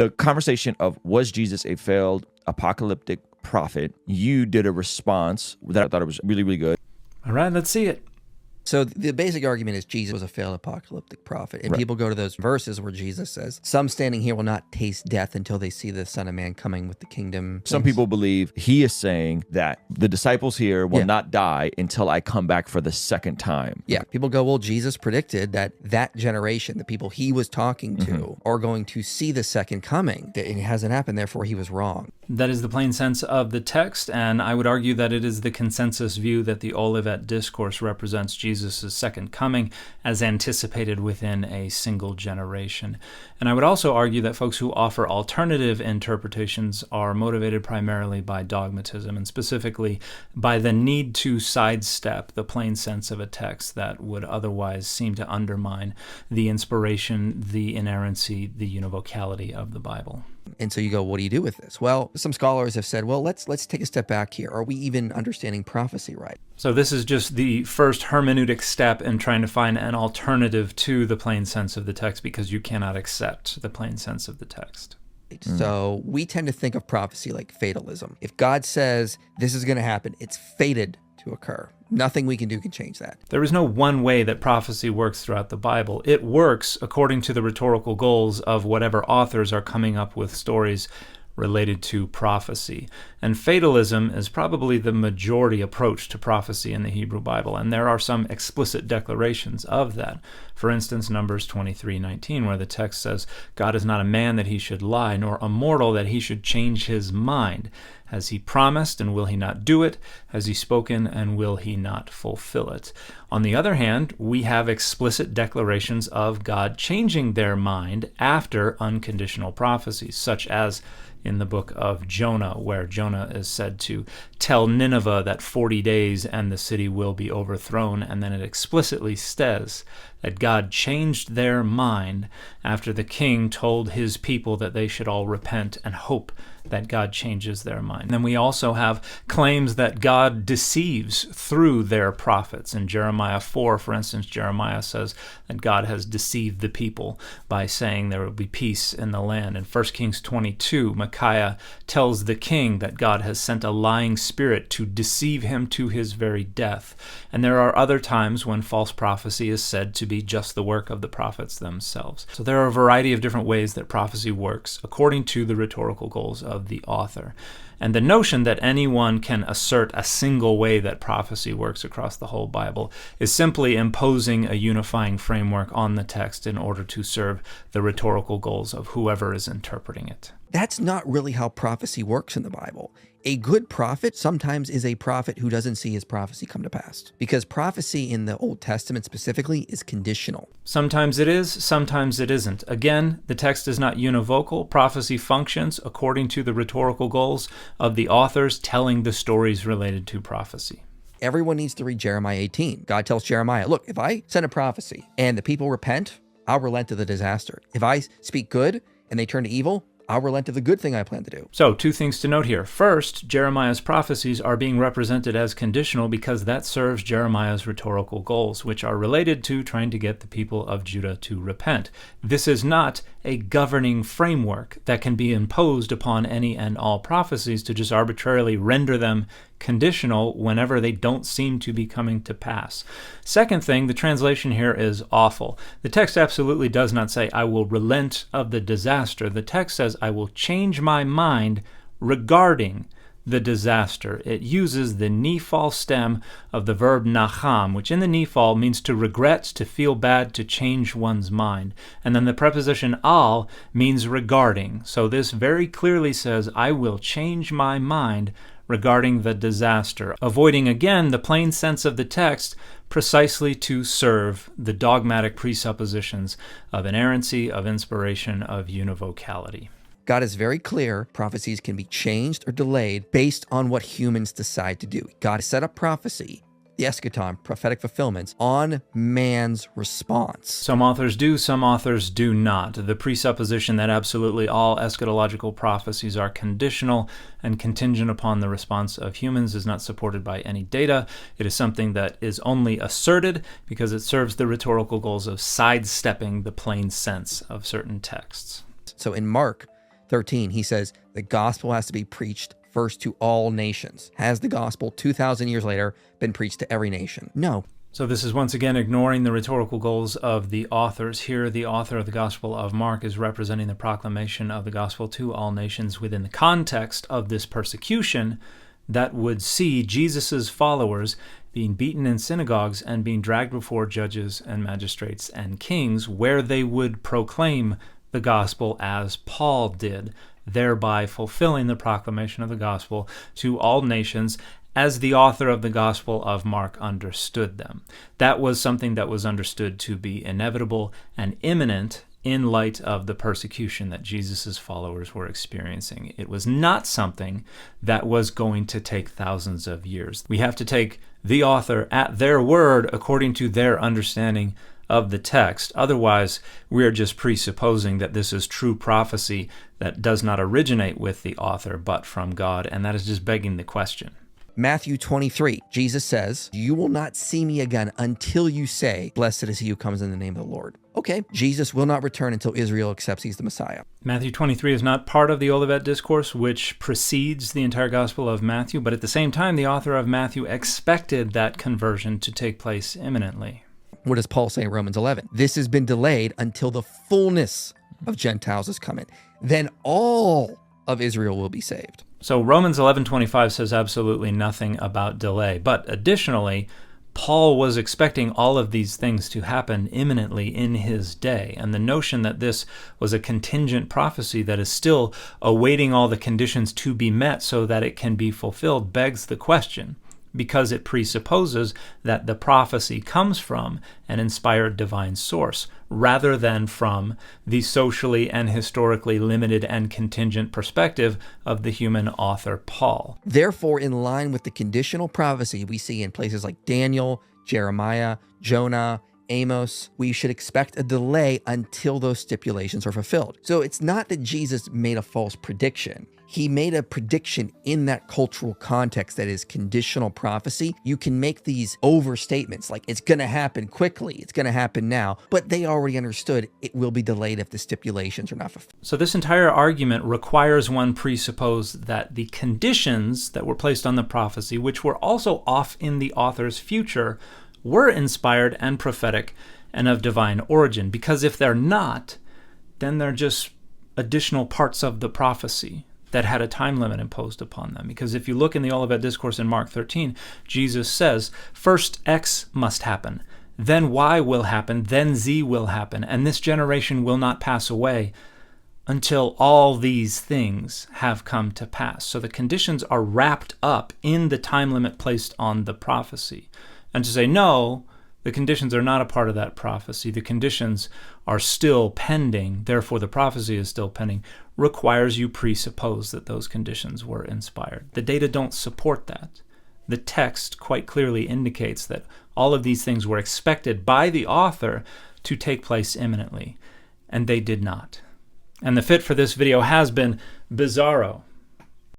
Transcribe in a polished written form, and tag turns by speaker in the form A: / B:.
A: The conversation of was Jesus a failed apocalyptic prophet, you did a response that I thought it was really, really good.
B: All right, let's see it.
C: So the basic argument is Jesus was a failed apocalyptic prophet. And
A: Right.
C: people go to those verses where Jesus says, some standing here will not taste death until they see the Son of Man coming with the kingdom.
A: Some people believe he is saying that the disciples here will not die until I come back for the second time.
C: Yeah, people go, well, Jesus predicted that generation, the people he was talking to, are going to see the second coming. And it hasn't happened, therefore he was wrong.
B: That is the plain sense of the text, and I would argue that it is the consensus view that the Olivet Discourse represents Jesus' second coming as anticipated within a single generation. And I would also argue that folks who offer alternative interpretations are motivated primarily by dogmatism, and specifically by the need to sidestep the plain sense of a text that would otherwise seem to undermine the inspiration, the inerrancy, the univocality of the Bible.
C: And so you go, what do you do with this? Well, some scholars have said, well, let's take a step back here. Are we even understanding prophecy right?
B: So this is just the first hermeneutic step in trying to find an alternative to the plain sense of the text, because you cannot accept the plain sense of the text.
C: So we tend to think of prophecy like fatalism. If God says this is going to happen, it's fated to occur. Nothing we can do can change that.
B: There is no one way that prophecy works throughout the Bible. It works according to the rhetorical goals of whatever authors are coming up with stories related to prophecy. And fatalism is probably the majority approach to prophecy in the Hebrew Bible, and there are some explicit declarations of that. For instance, Numbers 23:19, where the text says, God is not a man that he should lie, nor a mortal that he should change his mind. Has he promised, and will he not do it? Has he spoken, and will he not fulfill it? On the other hand, we have explicit declarations of God changing their mind after unconditional prophecies, such as in the book of Jonah, where Jonah is said to tell Nineveh that 40 days and the city will be overthrown, and then it explicitly says that God changed their mind after the king told his people that they should all repent and hope that God changes their mind. And then we also have claims that God deceives through their prophets. In Jeremiah 4, for instance, Jeremiah says that God has deceived the people by saying there will be peace in the land. In 1 Kings 22, Micaiah tells the king that God has sent a lying spirit to deceive him to his very death. And there are other times when false prophecy is said to be just the work of the prophets themselves. So there are a variety of different ways that prophecy works according to the rhetorical goals of the author. And the notion that anyone can assert a single way that prophecy works across the whole Bible is simply imposing a unifying framework on the text in order to serve the rhetorical goals of whoever is interpreting it.
C: That's not really how prophecy works in the Bible. A good prophet sometimes is a prophet who doesn't see his prophecy come to pass, because prophecy in the Old Testament specifically is conditional.
B: Sometimes it is, sometimes it isn't. Again, the text is not univocal. Prophecy functions according to the rhetorical goals of the authors telling the stories related to prophecy.
C: Everyone needs to read Jeremiah 18. God tells Jeremiah, look, if I send a prophecy and the people repent, I'll relent of the disaster. If I speak good and they turn to evil, I'll relent of the good thing I plan to do.
B: So, two things to note here. First, Jeremiah's prophecies are being represented as conditional because that serves Jeremiah's rhetorical goals, which are related to trying to get the people of Judah to repent. This is not a governing framework that can be imposed upon any and all prophecies to just arbitrarily render them conditional whenever they don't seem to be coming to pass. Second thing, the translation here is awful. The text absolutely does not say, I will relent of the disaster. The text says, I will change my mind regarding the disaster. It uses the nephal stem of the verb nacham, which in the nephal means to regret, to feel bad, to change one's mind. And then the preposition al means regarding. So this very clearly says, I will change my mind regarding the disaster, avoiding again the plain sense of the text precisely to serve the dogmatic presuppositions of inerrancy, of inspiration, of univocality.
C: God is very clear. Prophecies can be changed or delayed based on what humans decide to do. God set up prophecy, the eschaton, prophetic fulfillments, on man's response.
B: Some authors do, some authors do not. The presupposition that absolutely all eschatological prophecies are conditional and contingent upon the response of humans is not supported by any data. It is something that is only asserted because it serves the rhetorical goals of sidestepping the plain sense of certain texts.
C: So in Mark 13, he says the gospel has to be preached first to all nations. Has the gospel 2,000 years later been preached to every nation? No.
B: So this is once again ignoring the rhetorical goals of the authors. Here, the author of the Gospel of Mark is representing the proclamation of the gospel to all nations within the context of this persecution that would see Jesus' followers being beaten in synagogues and being dragged before judges and magistrates and kings, where they would proclaim the gospel as Paul did, thereby fulfilling the proclamation of the gospel to all nations as the author of the Gospel of Mark understood them. That was something that was understood to be inevitable and imminent in light of the persecution that Jesus' followers were experiencing. It was not something that was going to take thousands of years. We have to take the author at their word according to their understanding of the text. Otherwise, we are just presupposing that this is true prophecy that does not originate with the author but from God, and that is just begging the question.
C: Matthew 23, Jesus says, "You will not see me again until you say, 'Blessed is he who comes in the name of the Lord.'" Okay, Jesus will not return until Israel accepts he's the Messiah.
B: Matthew 23 is not part of the Olivet Discourse, which precedes the entire Gospel of Matthew, but at the same time, the author of Matthew expected that conversion to take place imminently.
C: What does Paul say in Romans 11? This has been delayed until the fullness of Gentiles is coming. Then all of Israel will be saved.
B: So Romans 11:25 says absolutely nothing about delay. But additionally, Paul was expecting all of these things to happen imminently in his day. And the notion that this was a contingent prophecy that is still awaiting all the conditions to be met so that it can be fulfilled begs the question, because it presupposes that the prophecy comes from an inspired divine source, rather than from the socially and historically limited and contingent perspective of the human author Paul.
C: Therefore, in line with the conditional prophecy we see in places like Daniel, Jeremiah, Jonah, Amos, we should expect a delay until those stipulations are fulfilled. So it's not that Jesus made a false prediction. He made a prediction in that cultural context that is conditional prophecy. You can make these overstatements like it's going to happen quickly, it's going to happen now, but they already understood it will be delayed if the stipulations are not fulfilled.
B: So this entire argument requires one presuppose that the conditions that were placed on the prophecy, which were also off in the author's future, were inspired and prophetic and of divine origin. Because if they're not, then they're just additional parts of the prophecy that had a time limit imposed upon them. Because if you look in the Olivet Discourse in Mark 13, Jesus says, first X must happen, then Y will happen, then Z will happen, and this generation will not pass away until all these things have come to pass. So the conditions are wrapped up in the time limit placed on the prophecy. And to say, no, the conditions are not a part of that prophecy, the conditions are still pending, therefore the prophecy is still pending, requires you presuppose that those conditions were inspired. The data don't support that. The text quite clearly indicates that all of these things were expected by the author to take place imminently, and they did not. And the fit for this video has been bizarro.